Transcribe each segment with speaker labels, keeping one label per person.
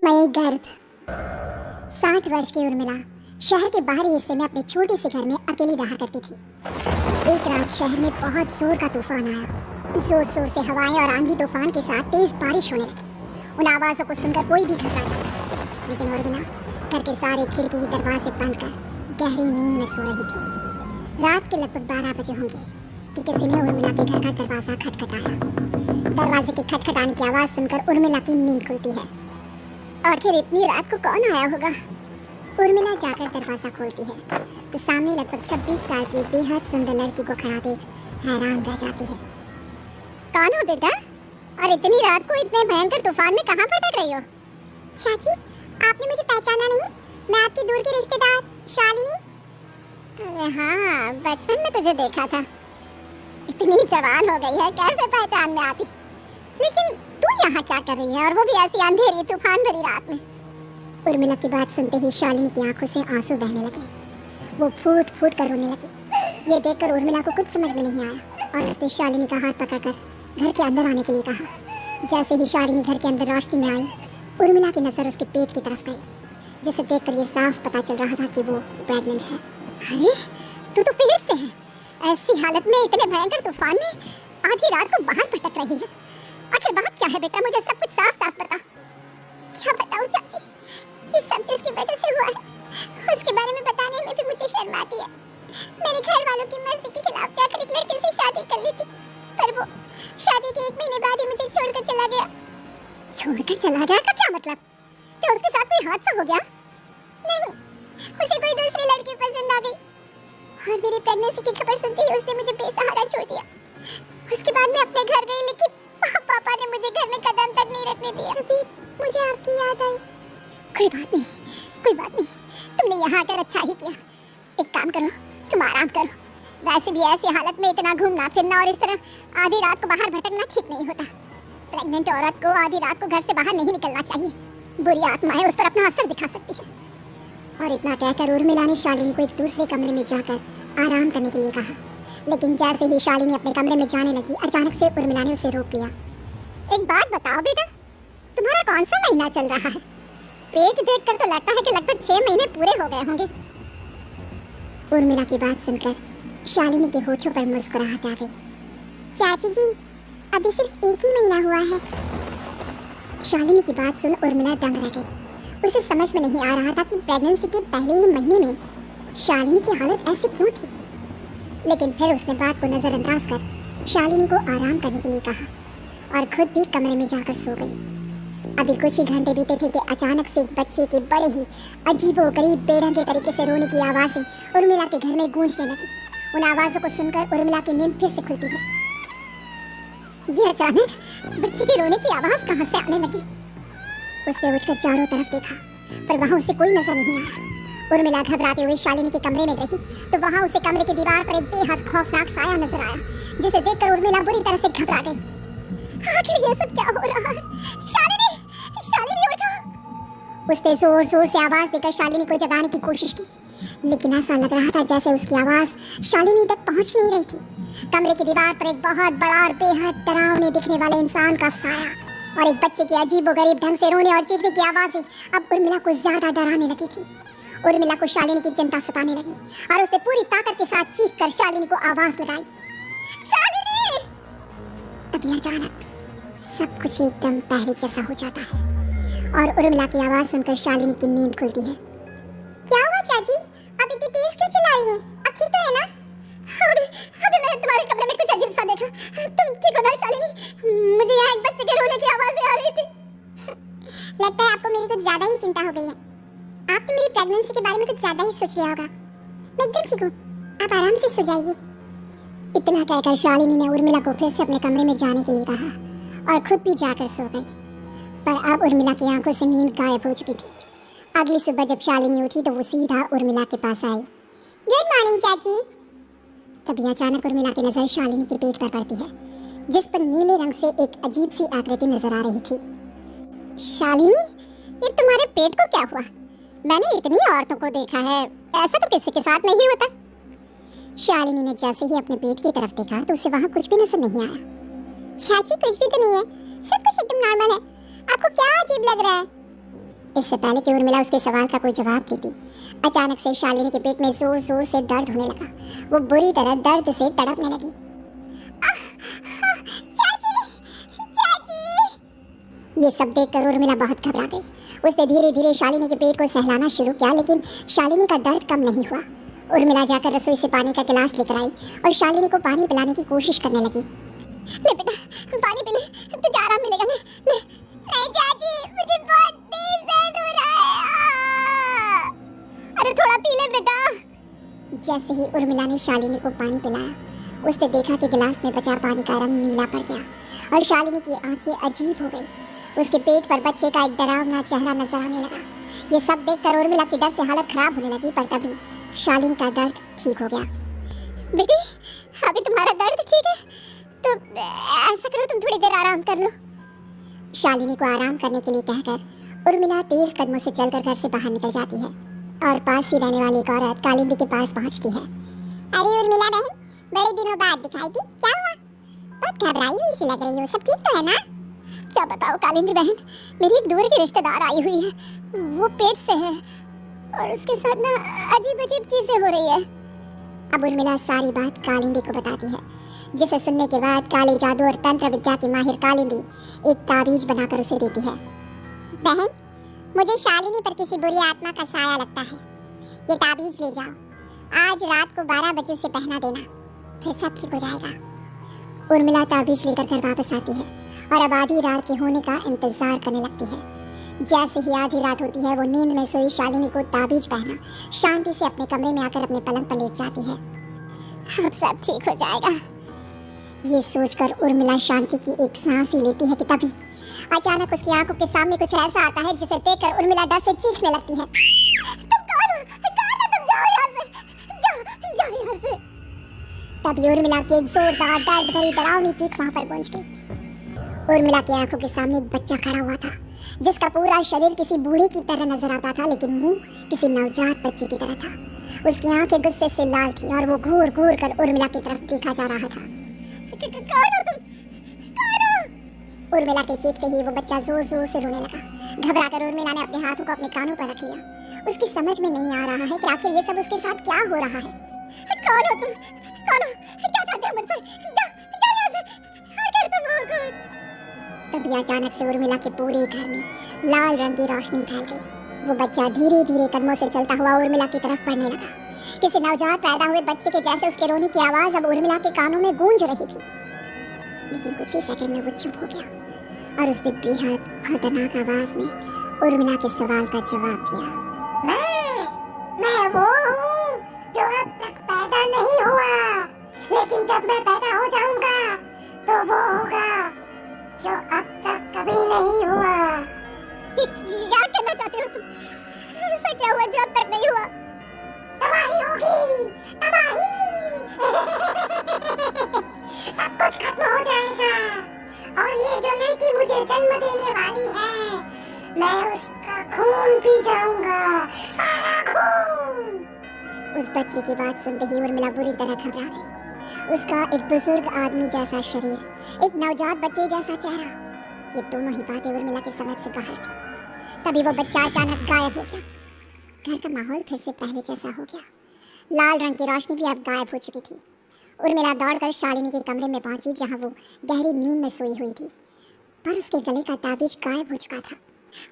Speaker 1: मई गर्भ। 60 वर्ष की उर्मिला शहर के बाहरी हिस्से में अपने छोटे से घर में अकेली रहा करती थी। एक रात शहर में बहुत जोर का तूफान आया। जोर जोर से हवाएं और आंधी तूफान के साथ तेज बारिश होने लगी। उन आवाजों को सुनकर कोई भी घबरा जाता, लेकिन उर्मिला घर के सारे खिड़की दरवाजे बंद कर गहरी नींद में सो रही थी। रात के लगभग 12 बजे होंगे कि किसी ने उर्मिला के घर का दरवाजा खटखटाया। दरवाजे के खटखटाने की आवाज सुनकर उर्मिला की नींद खुलती है। आखिर इतनी रात को कौन आया होगा? उर्मिला जाकर दरवाजा खोलती है तो सामने लगभग 26 साल की बेहद सुंदर लड़की को खड़ा देख हैरान रह जाती है। कौन हो बेटा? और इतनी रात को इतने भयंकर तूफान में कहाँ भटक रही हो? चाची, आपने मुझे पहचाना नहीं? मैं आपकी दूर की रिश्तेदार शालिनी। अरे हाँ, बचपन में तुझे देखा था। इतनी जवान हो गई है, कैसे पहचान में आती? लेकिन तू यहाँ क्या कर रही है, और वो भी ऐसी अंधेरी तूफान भरी रात में? उर्मिला की बात सुनते ही शालिनी की आंखों से आंसू बहने लगे। वो फूट फूट कर रोने लगी। ये देखकर उर्मिला को कुछ समझ में नहीं आया और उसने शालिनी का हाथ पकड़कर घर के अंदर आने के लिए कहा। जैसे ही शालिनी घर के अंदर रोशनी में आई, उर्मिला की नजर उसके पेट की तरफ गई, जिसे देखकर ये साफ पता चल रहा था कि वो प्रेग्नेंट है। अरे, तू तो पेट से है। ऐसी हालत में इतने भयंकर तूफान में आधी रात को बाहर भटक रही है। आखिर बात क्या है बेटा? मुझे सब कुछ साफ साफ बता। क्या बताऊं चाची, ये सब जिसकी वजह से हुआ है उसके बारे में बताने में भी मुझे शर्म आती है। मैंने घर वालों की मर्जी के खिलाफ जाकर एक लड़के से शादी कर ली थी, पर वो शादी के 1 महीने बाद ही मुझे छोड़कर चला गया। छोड़कर चला गया का क्या मतलब? क्या उसके साथ कोई हादसा हो गया? नहीं, उसे कोई दूसरी लड़की पसंद आ गई और मेरी प्रेगनेंसी की खबर सुनते ही उसने मुझे बेसहारा छोड़ दिया। उसके बाद मैं अपने घर गई, लेकिन पापा ने मुझे घर में कदम तक नहीं रखने दिया। अभी मुझे आपकी याद आई। कोई बात नहीं, कोई बात नहीं, तुमने यहाँ आकर अच्छा ही किया। एक काम करो, तुम आराम करो। वैसे भी ऐसी हालत में इतना घूमना फिरना और इस तरह आधी रात को बाहर भटकना ठीक नहीं होता। प्रेग्नेंट औरत को आधी रात को घर से बाहर नहीं निकलना चाहिए। बुरी आत्माएं उस पर अपना असर दिखा सकती है। और इतना कहकर उर्मिला ने शालिनी को एक दूसरे कमरे में जाकर आराम करने के लिए कहा। लेकिन जैसे ही शालिनी अपने कमरे में जाने लगी, अचानक से उर्मिला ने उसे रोक लिया। एक बात बताओ बेटा, तुम्हारा कौन सा महीना चल रहा है? पेट देखकर तो लगता है कि लगभग 6 महीने पूरे हो गए होंगे। उर्मिला की बात सुनकर शालिनी के होठों पर मुस्कुराहट आ गई। चाची जी, अभी सिर्फ 1 ही महीना हुआ है। शालिनी की बात सुन उर्मिला दंग रह गई। उसे समझ में नहीं आ रहा था कि प्रेगनेंसी के पहले ही महीने में शालिनी की हालत ऐसी क्यों थी। लेकिन फिर उसने बात को नजरअंदाज कर शालिनी को आराम करने के लिए कहा और खुद भी कमरे में जाकर सो गई। अभी कुछ ही घंटे बीते थे कि अचानक से एक बच्चे के बड़े ही अजीबोगरीब बेढंग के तरीके से रोने की आवाज़ें उर्मिला के घर में गूंजने लगी। उन आवाज़ों को सुनकर उर्मिला की नींद फिर से खुलती है। ये अचानक बच्चे के रोने की आवाज़ कहाँ से आने लगी? उसने उठकर चारों तरफ देखा, पर वहाँ उसे कोई नजर नहीं आया। उर्मिला घबराते हुए शालिनी के कमरे में गई तो वहाँ उसे कमरे की दीवार पर एक बेहद खौफनाक साया नजर आया, जिसे देखकर उर्मिला बुरी तरह से घबरा गई। आखिर ये सब क्या हो रहा है? शालिनी, शालिनी उठो! उसने जोर जोर से आवाज देकर शालिनी को जगाने की कोशिश की, लेकिन ऐसा लग रहा था जैसे उसकी आवाज शालिनी तक पहुंच नहीं रही थी। कमरे की दीवार पर एक बहुत बड़ा और बेहद डरावने दिखने वाले इंसान का साया और एक बच्चे के अजीबोगरीब ढंग से रोने और चीखने की आवाजें अब उर्मिला को ज्यादा डराने लगी थी। उर्मिला को शालिनी की चिंता सताने लगी और उसने पूरी ताकत के साथ चीखकर शालिनी को आवाज लगाई, शालिनी! तभी अचानक सब कुछ एकदम पहले जैसा हो जाता है और उर्मिला की आवाज सुनकर शालिनी की नींद खुलती है। क्या हुआ चाची? अब इतनी तेज क्यों चिल्ला रही है? अब ठीक तो है ना? अभी मैंने तुम्हारे कमरे में कुछ अजीब सा देखा। तुम ठीक हो ना शालिनी? मुझे यहाँ एक बच्चे के रोने की आवाजें आ रही थी। लगता है आपको मेरी कुछ ज्यादा ही चिंता हो गई है। आपने मेरी प्रेगनेंसी के बारे में कुछ ज्यादा ही सोच लिया होगा। मैं एकदम ठीक हूँ, आप आराम से सो जाइए। इतना कहकर शालिनी ने उर्मिला को फिर से अपने कमरे में जाने के लिए कहा और खुद भी जाकर सो गई। पर अब उर्मिला की आंखों से नींद गायब हो चुकी थी। अगली सुबह जब शालिनी उठी तो वो सीधा उर्मिला के पास आई। गुड मॉर्निंग चाची। तभी अचानक उर्मिला की नजर शालिनी के पेट पर पड़ती है, जिस पर नीले रंग से एक अजीब सी आकृति नजर आ रही थी। शालिनी, ये तुम्हारे पेट को क्या हुआ? मैंने इतनी औरतों को देखा है, ऐसा तो किसी के साथ नहीं होता। शालिनी ने जैसे ही अपने पेट की तरफ देखा तो उसे वहाँ कुछ भी नजर नहीं आया। चाची, कुछ भी तो नहीं है, सब कुछ एकदम नॉर्मल है। आपको क्या अजीब लग रहा है? इससे पहले कि उर्मिला उसके सवाल का कोई जवाब देती, अचानक से शालिनी के पेट में जोर जोर से दर्द होने लगा। वो बुरी तरह दर्द से तड़पने लगी। चाची, चाची। ये सब देखकर उर्मिला बहुत घबरा गई। उसने धीरे धीरे शालिनी के पेट को सहलाना शुरू किया, लेकिन शालिनी का दर्द कम नहीं हुआ। उर्मिला जाकर रसोई से पानी का गिलास लेकर आई और शालिनी को पानी पिलाने की कोशिश करने लगी। ले बेटा, पानी पी ले, तुझे आराम मिलेगा। ले ले। नहीं चाची, मुझे बहुत तेज दर्द हो रहा है। अरे थोड़ा पी ले बेटा। जैसे ही उर्मिला ने शालिनी को पानी पिलाया, उसने देखा कि गिलास में बचा पानी का रंग नीला पड़ गया और शालिनी की आंखें अजीब हो गई। उसके पेट पर बच्चे का एक डरावना चेहरा नजर आने लगा। ये सब देखकर उर्मिला की डर से हालत खराब होने लगी, पर तभी शालिनी का दर्द ठीक हो गया। बेटी, अभी तुम्हारा दर्द ठीक है, तो ऐसा करो, तुम थोड़ी देर आराम कर लो। शालिनी को आराम करने के लिए कहकर उर्मिला तेज कदमों से चलकर घर से बाहर निकल जाती है और पास ही रहने वाली एक औरत कालिंदी के पास पहुंचती है। अरे उर्मिला बहन, बड़े दिनों बाद दिखाई दी, क्या हुआ? बहुत घबराई हुई सी लग रही हो, सब ठीक तो है ना? क्या बताओ कालिंदी बहन, मेरी एक दूर की रिश्तेदार आई हुई है, वो पेट से है और उसके साथ ना अजीब अजीब चीजें हो रही है। अब उर्मिला सारी बात कालिंदी को बताती है, जिसे सुनने के बाद काले जादू और तंत्र विद्या की माहिर कालिंदी एक ताबीज बनाकर उसे देती है। बहन, मुझे शालिनी पर किसी बुरी आत्मा का साया लगता है। ये ताबीज ले जाओ, आज रात को 12 बजे उसे पहना देना, फिर सब ठीक हो जाएगा। उर्मिला ताबीज लेकर घर वापस आती है और अब आधी रात के होने का इंतजार करने लगती है। जैसे ही आधी रात होती है, वो नींद में सोई शालिनी को ताबीज पहना शांति से अपने कमरे में आकर अपने पलंग पर लेट जाती है। अब सब ठीक हो जाएगा, ये सोचकर उर्मिला शांति की एक सांस ही लेती है कि तभी अचानक उसकी आंखों के सामने कुछ ऐसा आता है जिसे देखकर उर्मिला डर से चीखने लगती है। तुम कौन हो? तुम जाओ यहाँ से, जाओ यहाँ से। तभी उर्मिला की एक जोरदार दर्द भरी डरावनी चीख वहां पर गूंज गई। उर्मिला की आंखों के सामने एक बच्चा खड़ा हुआ था, जिसका पूरा शरीर किसी बूढ़े की तरह नजर आता था, लेकिन मुंह किसी नवजात बच्चे की तरह था। उसकी आंखें गुस्से से लाल थी और वो घूर घूर कर उर्मिला की तरफ देखा जा रहा था। कौन हो तुम? कौन हो? उर्मिला के चीखते ही वो बच्चा जोर जोर से रोने लगा। घबराकर उर्मिला ने अपने हाथों को अपने कानों पर रख लिया। उसकी समझ में नहीं आ रहा है कि आखिर ये सब उसके साथ क्या हो रहा है। कौन हो तुम? कौन हो? क्या चाहते हो मुझसे? जा यहाँ से, और घर पे भागो। तभी अचानक से उर्मिला के पूरे घर में लाल रंग की रोशनी फैल गई। वो बच्चा धीरे धीरे कदमों से चलता हुआ उर्मिला की तरफ बढ़ने लगा। किसी नवजात पैदा हुए बच्चे के जैसे उसके रोने की आवाज अब उर्मिला के कानों में गूंज रही थी। लेकिन कुछ ही सेकंड में वो चुप हो गया और उसने बेहद खतरनाक आवाज में उर्मिला के सवाल का जवाब दिया। मैं वो हूँ जो अब तक पैदा नहीं हुआ, लेकिन जब मैं पैदा हो जाऊंगा तो वो होगा जो अब तक कभी नहीं हुआ। क्या कहना चाहते हो तुम? ऐसा क्या हुआ जो अब तक नहीं हुआ? तबाही होगी, तबाही। सब कुछ खत्म हो जाएगा और ये जो लड़की मुझे जन्म देने वाली है, मैं उसका खून पी जाऊंगा, सारा खून। उस बच्चे की बात सुनते ही उर्मिला बुरी तरह घबरा गई। उसका एक बुजुर्ग आदमी जैसा शरीर, एक नवजात बच्चे जैसा चेहरा, ये दोनों ही बातें उर्मिला की समझ से बाहर थी। तभी वो बच्चा अचानक गायब हो गया। घर का माहौल फिर से पहले जैसा हो गया। लाल रंग की रोशनी भी अब गायब हो चुकी थी। उर्मिला दौड़कर शालिनी के कमरे में पहुंची, जहां वो गहरी नींद में सोई हुई थी, पर उसके गले का ताबीज गायब हो चुका था।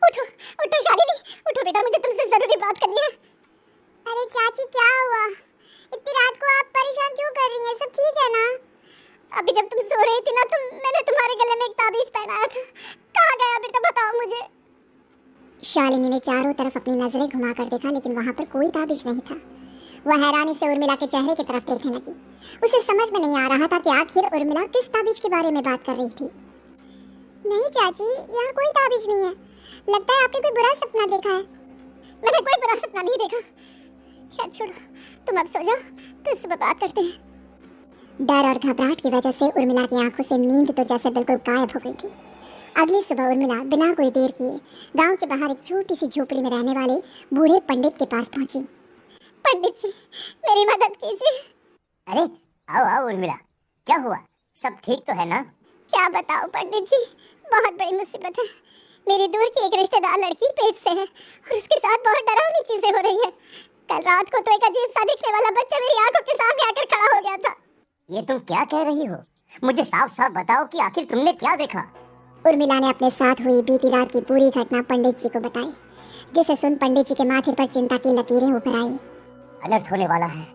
Speaker 1: उठो, उठो शालिनी, उठो बेटा, मुझे तुमसे जरूरी बात करनी है। अरे चाची, क्या हुआ? इतनी रात को आप परेशान क्यों कर रही हैं? सब ठीक है ना? अभी जब तुम सो रही थी ना, तो मैंने तुम्हारे गले में एक ताबीज पहनाया था। कहाँ गया बेटा, बताओ मुझे। शालिनी ने चारों तरफ अपनी नजरें घुमाकर देखा, लेकिन वहां पर कोई ताबीज नहीं था। वह हैरानी से उर्मिला के चेहरे की तरफ देखने लगी। उसे समझ में नहीं आ रहा था कि आखिर उर्मिला किस ताबीज के बारे में बात कर रही थी। नहीं चाची, यहाँ कोई ताबीज नहीं है। लगता है आपने कोई बुरा सपना देखा है। मैंने कोई बुरा सपना नहीं देखा। क्या छोड़ो, तुम अब सो जाओ, फिर सुबह बात करते हैं। डर और घबराहट की वजह से उर्मिला की आंखों से नींद तो जैसे बिल्कुल गायब हो गई थी। अगली सुबह उर्मिला बिना कोई देर किए गांव के बाहर एक छोटी सी झोपड़ी में रहने वाले बूढ़े पंडित के पास पहुंची। पंडित जी, मेरी मदद कीजिए।
Speaker 2: अरे आओ आओ उर्मिला, क्या हुआ? सब ठीक तो है ना?
Speaker 1: क्या बताओ पंडित जी, बहुत बड़ी मुसीबत है। मेरी दूर की एक रिश्तेदार लड़की पेट से है और उसके साथ बहुत डरावनी चीजें हो रही है। कल रात को तो एक अजीब सा दिखने वाला बच्चा मेरी आंखों के सामने आकर खड़ा हो गया था।
Speaker 2: ये तुम क्या कह रही हो? मुझे साफ साफ बताओ कि आखिर तुमने क्या देखा?
Speaker 1: उर्मिला ने अपने साथ हुई बीती रात की पूरी घटना पंडित जी को बताई, जिसे सुन पंडित जी के माथे पर चिंता की लकीरें उभर आई।
Speaker 2: अनर्थ होने वाला है,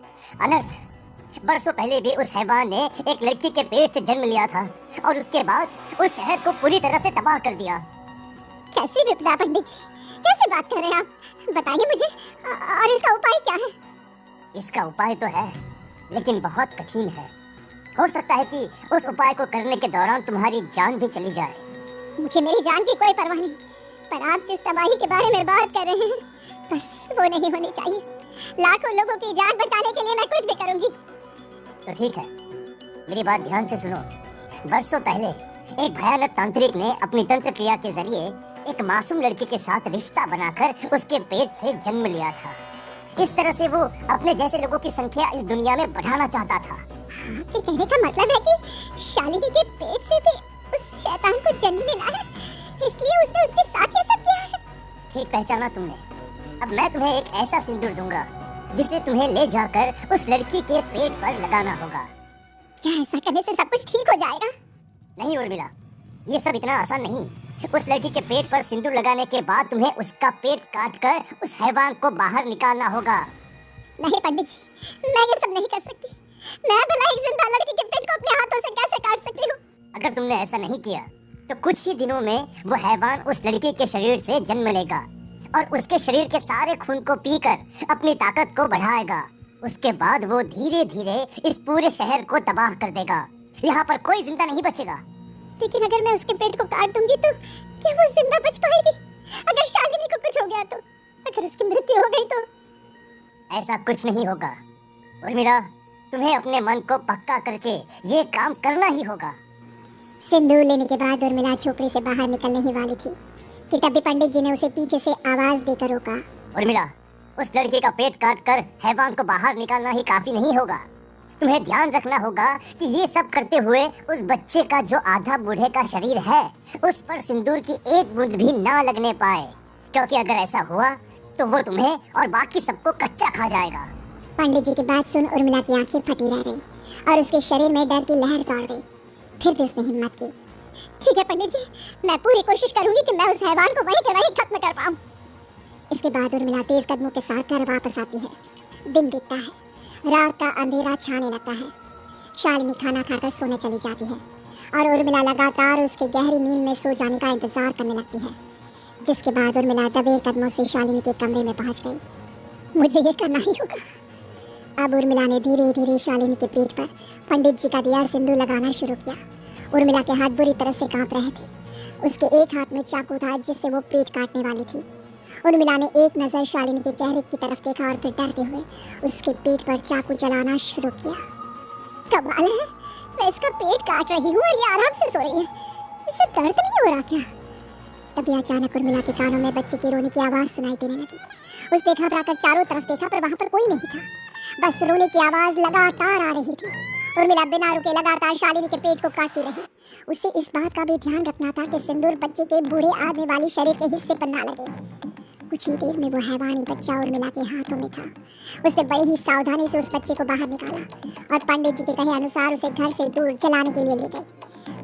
Speaker 2: अनर्थ। बरसों पहले भी उस हैवान ने एक लड़की के पेट से जन्म लिया था और उसके बाद उस शहर को पूरी तरह से तबाह कर दिया।
Speaker 1: कैसी विपदा पंडित जी, कैसे बात कर रहे हैं आप? बताइए मुझे, और इसका उपाय क्या है?
Speaker 2: इसका उपाय तो है, लेकिन बहुत कठिन है। हो सकता है कि उस उपाय को करने के दौरान तुम्हारी जान भी चली जाए।
Speaker 1: मुझे मेरी जान की कोई परवाह नहीं, पर आप जिस तबाही के बारे में बात कर रहे हैं, बस वो नहीं होनी चाहिए। लाखों लोगों की जान बचाने के लिए मैं कुछ भी करूंगी।
Speaker 2: तो ठीक है, मेरी बात ध्यान से सुनो। बरसों पहले एक भयानक तांत्रिक ने अपनी तंत्र क्रिया के जरिए एक मासूम लड़की के साथ रिश्ता बनाकर उसके पेट से जन्म लिया था। इस तरह से वो अपने जैसे लोगों की संख्या इस दुनिया में बढ़ाना चाहता था।
Speaker 1: आपके कहने का मतलब है कि शालिनी के पेट से भी उस शैतान को जन्म लेना है, इसलिए उसने उसके साथ ये सब किया है।
Speaker 2: ठीक पहचाना तुमने। अब मैं तुम्हें एक ऐसा सिंदूर दूंगा जिसे तुम्हें ले जाकर उस लड़की के पेट पर लगाना होगा।
Speaker 1: क्या ऐसा करने से सब कुछ ठीक हो जाएगा?
Speaker 2: नहीं उर्मिला, ये सब इतना आसान नहीं। उस लड़की के पेट पर सिंदूर लगाने के बाद तुम्हें उसका पेट काटकर उस हैवान को बाहर निकालना होगा।
Speaker 1: नहीं पंडित जी, मैं ये सब नहीं कर सकती। मैं भला एक जिंदा लड़की के पेट को अपने हाथों से कैसे काट सकती हूँ?
Speaker 2: अगर तुमने ऐसा नहीं किया तो कुछ ही दिनों में वो हैवान उस लड़की के शरीर से जन्म लेगा और उसके शरीर के सारे खून को पीकर अपनी ताकत को बढ़ाएगा। उसके बाद वो धीरे धीरे इस पूरे शहर को तबाह कर देगा। यहाँ पर कोई जिंदा नहीं बचेगा।
Speaker 1: लेकिन अगर मैं उसके पेट को काट दूंगी तो क्या वो जिंदा बच पाएगी? अगर शालिनी को कुछ हो गया तो, अगर उसकी मृत्यु हो गई तो?
Speaker 2: ऐसा कुछ नहीं होगा उर्मिला, तुम्हें अपने मन को पक्का करके ये काम करना ही होगा।
Speaker 1: सिंदूर लेने के बाद उर्मिला झोपड़ी से बाहर निकलने ही वाली थी कि तभी पंडित जी ने उसे पीछे से आवाज देकर रोका।
Speaker 2: उर्मिला, उस लड़के का पेट काटकर हैवान को बाहर निकालना ही काफी नहीं होगा। तुम्हें ध्यान रखना होगा कि ये सब करते हुए उस बच्चे का जो आधा बूढ़े का शरीर है उस पर सिंदूर की एक बूंद भी ना लगने पाए, क्योंकि अगर ऐसा हुआ तो वो तुम्हें और बाकी सबको कच्चा खा जाएगा।
Speaker 1: पंडित जी की बात सुन उर्मिला की आंखें फटी रह गई और उसके शरीर में डर की लहर दौड़ गई। फिर भी उसने हिम्मत की। ठीक है पंडित जी, मैं पूरी कोशिश करूंगी कि मैं उस हैवान को वहीं के वहीं खत्म कर पाऊं। इसके बाद उर्मिला तेज कदमों के साथ घर वापस आती है। दिन बीतता है, रात का अंधेरा छाने लगता है। शालिनी खाना खाकर सोने चली जाती है और उर्मिला लगातार उसके गहरी नींद में सो जाने का इंतजार करने लगती है। जिसके बाद उर्मिला दबे कदमों से शालिनी के कमरे में पहुंच गई। मुझे ये करना ही होगा। अब उर्मिला ने धीरे धीरे शालिनी के पेट पर पंडित जी का दिया सिंदूर लगाना शुरू किया। उर्मिला के हाथ बुरी तरह से कांप रहे थे। उसके एक हाथ में चाकू था जिससे वो पेट काटने वाली थी। उर्मिला ने एक नज़र शालिनी के चेहरे की तरफ देखा और फिर डरते हुए उसके पेट पर चाकू चलाना शुरू किया। कमाल है, मैं इसका पेट काट रही हूँ और ये आराम से सो रही है। इसे दर्द नहीं हो रहा क्या? तभी अचानक उर्मिला के कानों में बच्चे के रोने की आवाज़ सुनाई देने लगी। उसने घबराकर चारों तरफ देखा पर वहाँ पर कोई नहीं था, बस रोने की आवाज़ लगातार आ रही थी। उर्मिला बिना रुके लगातार शालिनी के पेट को काटती रही। उसे इस बात का भी ध्यान रखना था कि सिंदूर बच्चे के बूढ़े आदमी वाले शरीर के हिस्से पर ना लगे। कुछ ही देर में वो हैवानी बच्चा उर्मिला के हाथों में था। उसने बड़ी ही सावधानी से उस बच्चे को बाहर निकाला और पंडित जी के कहे अनुसार उसे घर से दूर चलाने के लिए ले गई।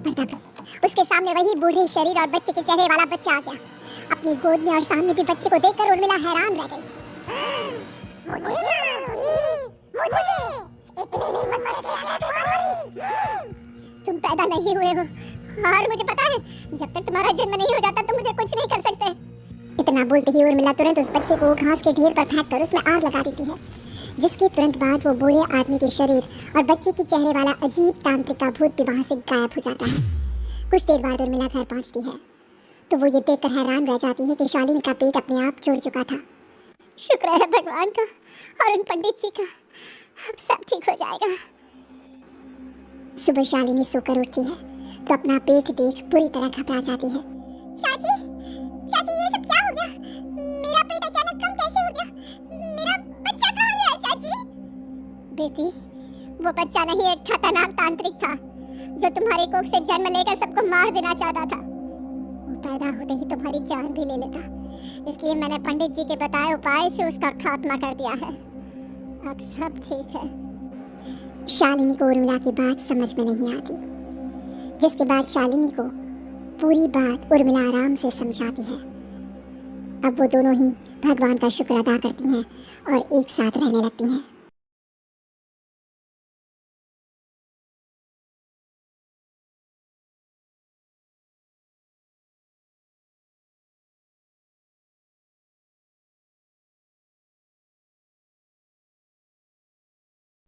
Speaker 1: पर तभी उसके सामने वही बूढ़े शरीर और बच्चे के चेहरे वाला बच्चा आ गया। अपनी गोद में और सामने भी बच्चे को देखकर उर्मिला हैरान रह गई। तुम पैदा नहीं हुए हो और मुझे पता है जब तक तुम्हारा जन्म नहीं हो जाता तुम मुझे कुछ नहीं कर सकते। इतना बोलते ही उर्मिला तुरंत उस बच्चे को घास के ढेर पर फेंककर उसमें आग लगा देती है, जिसके तुरंत बाद वो बूढ़े आदमी के शरीर और बच्चे के चेहरे वाला अजीब तांत्रिक का भूत भी वहाँ से गायब हो जाता है। कुछ देर बाद उर्मिला घर पहुँचती है तो वो ये देखकर हैरान रह जाती है कि शालिनी का पेट अपने आप जुड़ चुका था। शुक्र है भगवान का और उन पंडित जी का, अब सब ठीक हो जाएगा। सुबह शालिनी सोकर उठती है तो अपना पेट देख बुरी तरह घबरा जाती है। चाची, चाची ये सब क्या हो गया? मेरा पेट अचानक कम कैसे हो गया? मेरा बच्चा कहाँ गया चाची? बेटी, वो बच्चा नहीं एक खतरनाक तांत्रिक था जो तुम्हारे कोख से जन्म लेकर सबको मार देना चाहता था। वो पैदा होते ही तुम्हारी जान भी ले लेता, इसलिए मैंने पंडित जी के बताए उपाय से उसका खात्मा कर दिया है। अब सब ठीक है। शालिनी को उर्मिला की बात समझ में नहीं आती, जिसके बाद शालिनी को पूरी बात उर्मिला आराम से समझाती है। अब वो दोनों ही भगवान का शुक्र अदा करती हैं और एक साथ रहने लगती हैं।